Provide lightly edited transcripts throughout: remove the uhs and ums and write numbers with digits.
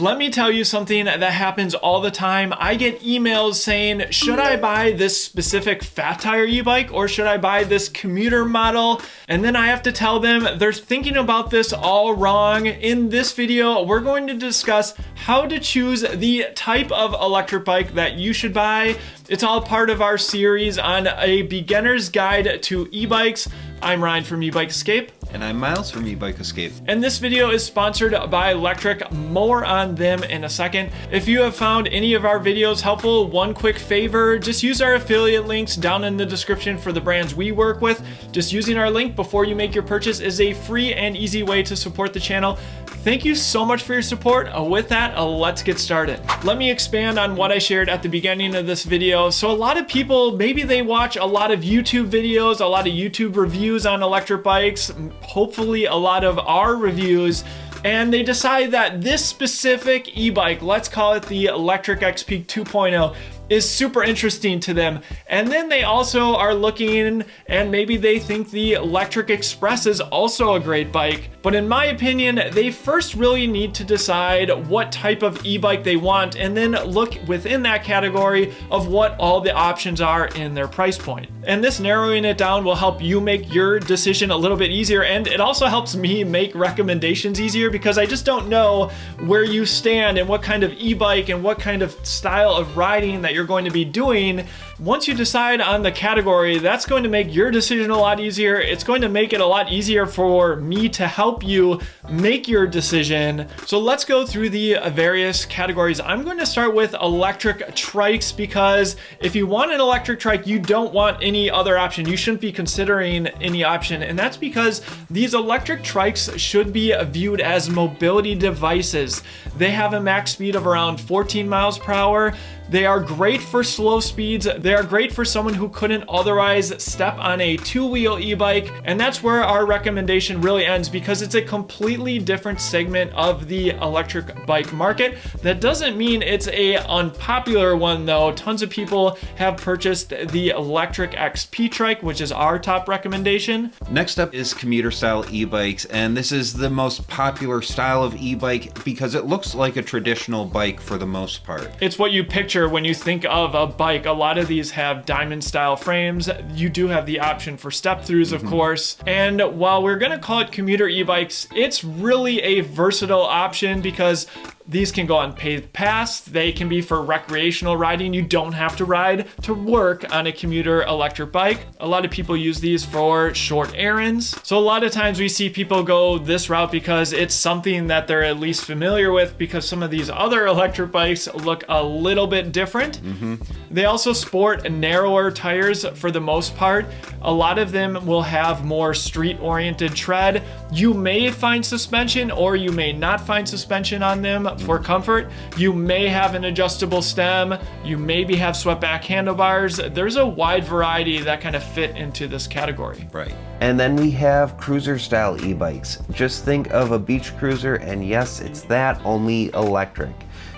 Let me tell you something that happens all the time. I get emails saying, should I buy this specific fat tire e-bike or should I buy this commuter model? And then I have to tell them they're thinking about this all wrong. In this video, we're going to discuss how to choose the type of electric bike that you should buy. It's all part of our series on a beginner's guide to e-bikes. I'm Ryan from eBike Escape. And I'm Miles from eBike Escape. And this video is sponsored by Electric. More on them in a second. If you have found any of our videos helpful, one quick favor, just use our affiliate links down in the description for the brands we work with. Just using our link before you make your purchase is a free and easy way to support the channel. Thank you so much for your support. With that, let's get started. Let me expand on what I shared at the beginning of this video. So a lot of people, maybe they watch a lot of YouTube videos, a lot of YouTube reviews on electric bikes, hopefully a lot of our reviews, and they decide that this specific e-bike, let's call it the Electric XP 2.0, is super interesting to them. And then they also are looking and maybe they think the Electric Express is also a great bike. But in my opinion, they first really need to decide what type of e-bike they want and then look within that category of what all the options are in their price point. And this narrowing it down will help you make your decision a little bit easier, and it also helps me make recommendations easier because I just don't know where you stand and what kind of e-bike and what kind of style of riding that you're going to be doing. Once you decide on the category, that's going to make your decision a lot easier. It's going to make it a lot easier for me to help you make your decision. So let's go through the various categories. I'm going to start with electric trikes because if you want an electric trike, you don't want any other option. You shouldn't be considering any option. And that's because these electric trikes should be viewed as mobility devices. They have a max speed of around 14 miles per hour. They are great for slow speeds. They are great for someone who couldn't otherwise step on a two-wheel e-bike. And that's where our recommendation really ends because it's a completely different segment of the electric bike market. That doesn't mean it's a unpopular one though. Tons of people have purchased the Electric XP trike, which is our top recommendation. Next up is commuter style e-bikes, and this is the most popular style of e-bike because it looks like a traditional bike for the most part. It's what you picture when you think of a bike. A lot of these have diamond style frames. You do have the option for step throughs, of course. And while we're gonna call it commuter e-bikes, it's really a versatile option because these can go on paved paths. They can be for recreational riding. You don't have to ride to work on a commuter electric bike. A lot of people use these for short errands. So a lot of times we see people go this route because it's something that they're at least familiar with, because some of these other electric bikes look a little bit different. They also sport narrower tires for the most part. A lot of them will have more street-oriented tread. You may find suspension or you may not find suspension on them for comfort. You may have an adjustable stem. You maybe have swept back handlebars. There's a wide variety that kind of fit into this category. Right. And then we have cruiser style e-bikes. Just think of a beach cruiser, and yes, it's that, only electric.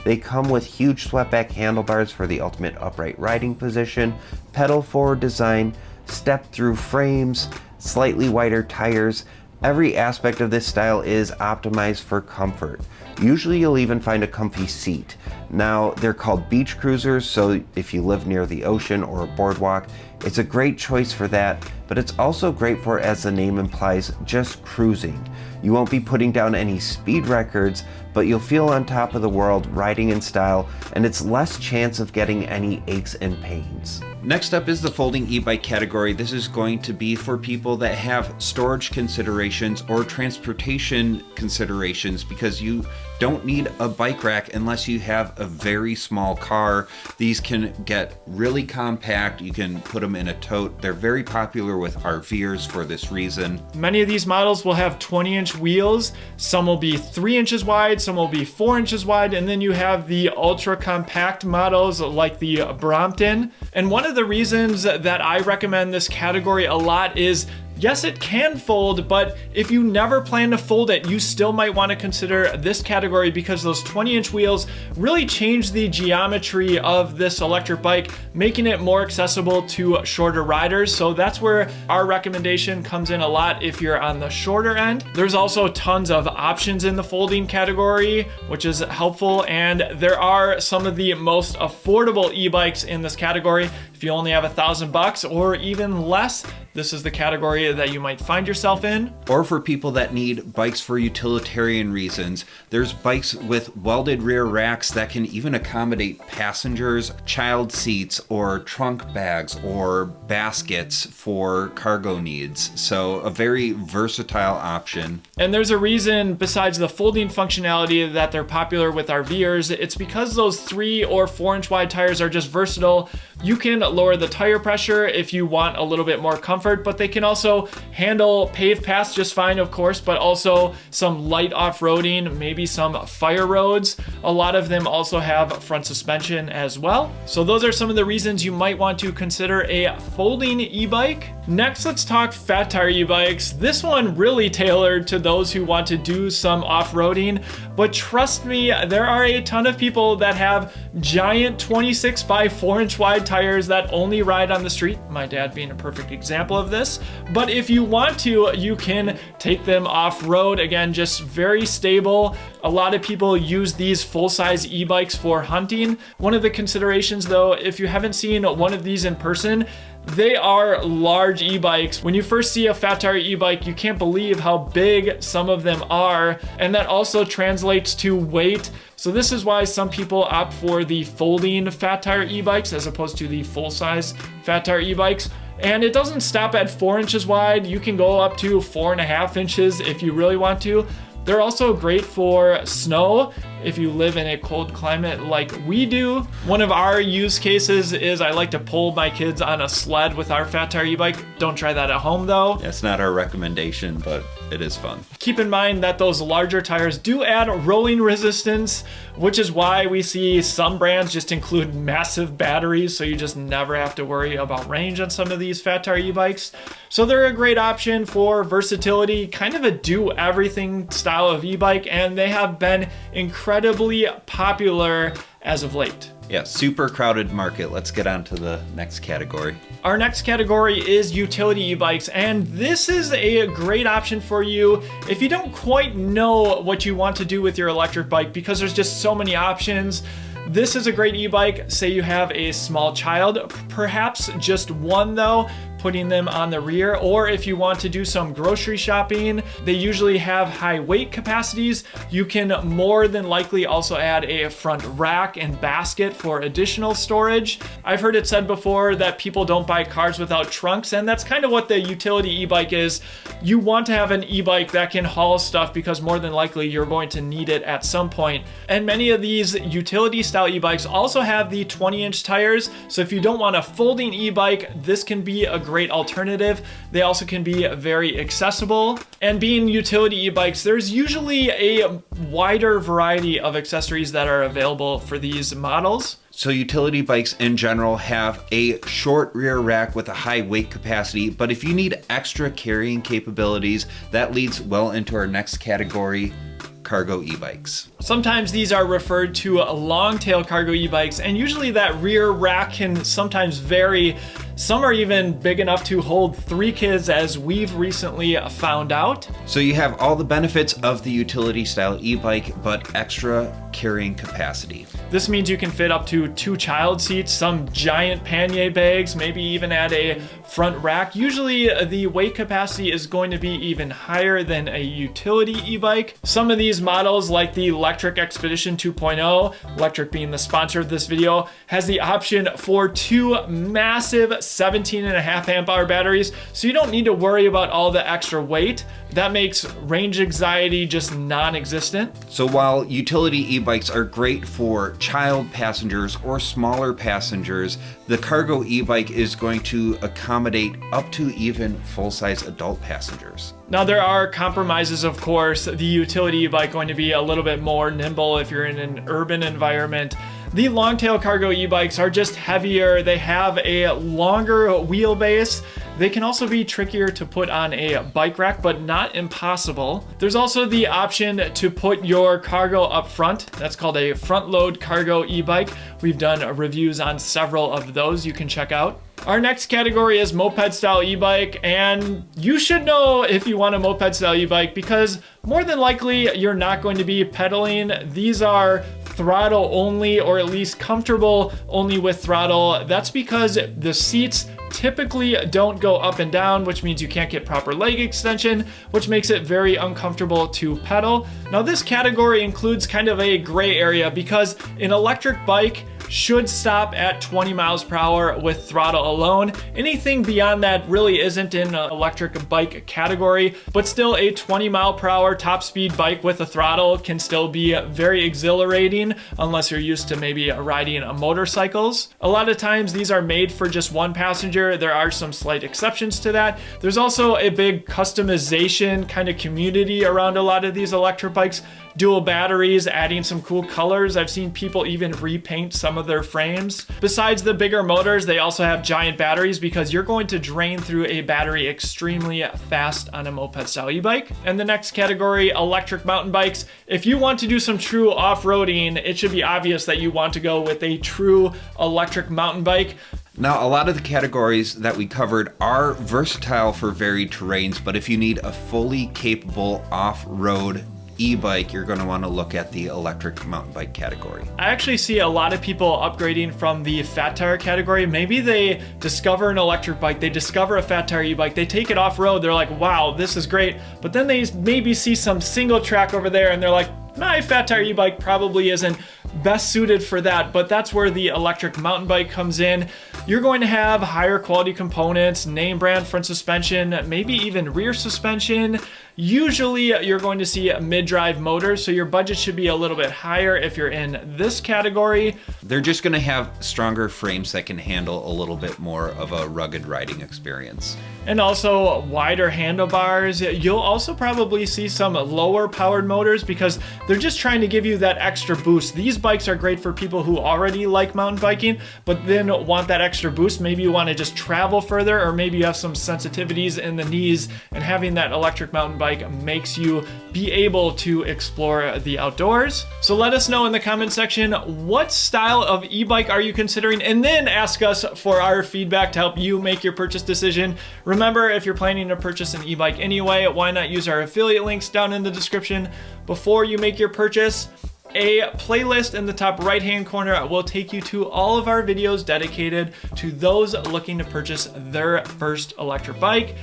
They come with huge swept back handlebars for the ultimate upright riding position, pedal forward design, step through frames, slightly wider tires. Every aspect of this style is optimized for comfort. Usually you'll even find a comfy seat. Now, they're called beach cruisers, so if you live near the ocean or a boardwalk, it's a great choice for that, but it's also great for, as the name implies, just cruising. You won't be putting down any speed records, but you'll feel on top of the world riding in style, and it's less chance of getting any aches and pains. Next up is the folding e-bike category. This is going to be for people that have storage considerations or transportation considerations because you don't need a bike rack unless you have a very small car. These can get really compact. You can put them in a tote. They're very popular with RVers for this reason. Many of these models will have 20-inch wheels. Some will be 3 inches wide, some will be 4 inches wide, and then you have the ultra compact models like the Brompton. And one of the reasons that I recommend this category a lot is Yes, it can fold, but if you never plan to fold it, you still might want to consider this category because those 20-inch wheels really change the geometry of this electric bike, making it more accessible to shorter riders. So that's where our recommendation comes in a lot if you're on the shorter end. There's also tons of options in the folding category, which is helpful, and there are some of the most affordable e-bikes in this category. If you only have $1,000 or even less, this is the category that you might find yourself in. Or for people that need bikes for utilitarian reasons, there's bikes with welded rear racks that can even accommodate passengers, child seats, or trunk bags or baskets for cargo needs. So a very versatile option. And there's a reason besides the folding functionality that they're popular with RVers. It's because those 3 or 4-inch wide tires are just versatile. You can lower the tire pressure if you want a little bit more comfort, but they can also handle paved paths just fine, of course, but also some light off-roading, maybe some fire roads. A lot of them also have front suspension as well. So those are some of the reasons you might want to consider a folding e-bike. Next, let's talk fat tire e-bikes. This one really tailored to those who want to do some off-roading, but trust me, there are a ton of people that have giant 26 by 4-inch wide tires that only ride on the street, my dad being a perfect example of this. But if you want to, you can take them off-road. Again, just very stable. A lot of people use these full-size e-bikes for hunting. One of the considerations though, if you haven't seen one of these in person, they are large e-bikes. When you first see a fat tire e-bike, you can't believe how big some of them are, and that also translates to weight. So this is why some people opt for the folding fat tire e-bikes as opposed to the full-size fat tire e-bikes. And it doesn't stop at 4 inches wide. You can go up to 4.5 inches if you really want to. They're also great for snow if you live in a cold climate like we do. One of our use cases is I like to pull my kids on a sled with our fat tire e-bike. Don't try that at home though. That's not our recommendation, but it is fun. Keep in mind that those larger tires do add rolling resistance, which is why we see some brands just include massive batteries, so you just never have to worry about range on some of these fat tire e-bikes. So they're a great option for versatility, kind of a do-everything style of e-bike, and they have been incredibly popular as of late. Yeah, super crowded market. Let's get on to the next category. Our next category is utility e-bikes, and this is a great option for you if you don't quite know what you want to do with your electric bike because there's just so many options. This is a great e-bike. Say you have a small child, perhaps just one though, putting them on the rear, or if you want to do some grocery shopping, they usually have high weight capacities. You can more than likely also add a front rack and basket for additional storage. I've heard it said before that people don't buy cars without trunks, and that's kind of what the utility e-bike is. You want to have an e-bike that can haul stuff because more than likely you're going to need it at some point. And many of these utility style e-bikes also have the 20-inch tires, so if you don't want a folding e-bike, this can be a great alternative. They also can be very accessible. And being utility e-bikes, there's usually a wider variety of accessories that are available for these models. So utility bikes in general have a short rear rack with a high weight capacity, but if you need extra carrying capabilities, that leads well into our next category, cargo e-bikes. Sometimes these are referred to long-tail cargo e-bikes, and usually that rear rack can sometimes vary. Some are even big enough to hold 3 kids, as we've recently found out. So you have all the benefits of the utility style e-bike, but extra carrying capacity. This means you can fit up to 2 child seats, some giant pannier bags, maybe even add a front rack. Usually the weight capacity is going to be even higher than a utility e-bike. Some of these models, like the Electric Expedition 2.0, Electric being the sponsor of this video, has the option for 2 massive 17.5 amp hour batteries, so you don't need to worry about all the extra weight. That makes range anxiety just non-existent. So while utility e-bikes are great for child passengers or smaller passengers, the cargo e-bike is going to accommodate up to even full-size adult passengers. Now there are compromises, of course. The utility e-bike going to be a little bit more nimble if you're in an urban environment. The long-tail cargo e-bikes are just heavier. They have a longer wheelbase. They can also be trickier to put on a bike rack, but not impossible. There's also the option to put your cargo up front. That's called a front load cargo e-bike. We've done reviews on several of those you can check out. Our next category is moped style e-bike, and you should know if you want a moped style e-bike because more than likely you're not going to be pedaling. These are throttle only, or at least comfortable only with throttle. That's because the seats typically don't go up and down, which means you can't get proper leg extension, which makes it very uncomfortable to pedal. Now this category includes kind of a gray area because an electric bike should stop at 20 miles per hour with throttle alone. Anything beyond that really isn't in an electric bike category, but still a 20 mile per hour top speed bike with a throttle can still be very exhilarating unless you're used to maybe riding motorcycles. A lot of times these are made for just one passenger. There are some slight exceptions to that. There's also a big customization kind of community around a lot of these electric bikes. Dual batteries, adding some cool colors. I've seen people even repaint some of their frames. Besides the bigger motors, they also have giant batteries because you're going to drain through a battery extremely fast on a moped style e-bike. And the next category, electric mountain bikes. If you want to do some true off-roading, it should be obvious that you want to go with a true electric mountain bike. Now, a lot of the categories that we covered are versatile for varied terrains, but if you need a fully capable off-road e-bike, you're going to want to look at the electric mountain bike category. I actually see a lot of people upgrading from the fat tire category. Maybe they discover an electric bike, they discover a fat tire e-bike, they take it off-road, they're like, wow, this is great. But then they maybe see some single track over there and they're like, my fat tire e-bike probably isn't best suited for that, but that's where the electric mountain bike comes in. You're going to have higher quality components, name brand front suspension, maybe even rear suspension. Usually you're going to see mid-drive motors, so your budget should be a little bit higher if you're in this category. They're just going to have stronger frames that can handle a little bit more of a rugged riding experience. And also wider handlebars. You'll also probably see some lower powered motors because they're just trying to give you that extra boost. These bikes are great for people who already like mountain biking, but then want that extra boost. Maybe you want to just travel further, or maybe you have some sensitivities in the knees, and having that electric mountain bike makes you be able to explore the outdoors. So let us know in the comment section, what style of e-bike are you considering? And then ask us for our feedback to help you make your purchase decision. Remember, if you're planning to purchase an e-bike anyway, why not use our affiliate links down in the description before you make your purchase? A playlist in the top right hand corner will take you to all of our videos dedicated to those looking to purchase their first electric bike.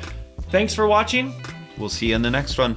Thanks for watching. We'll see you in the next one.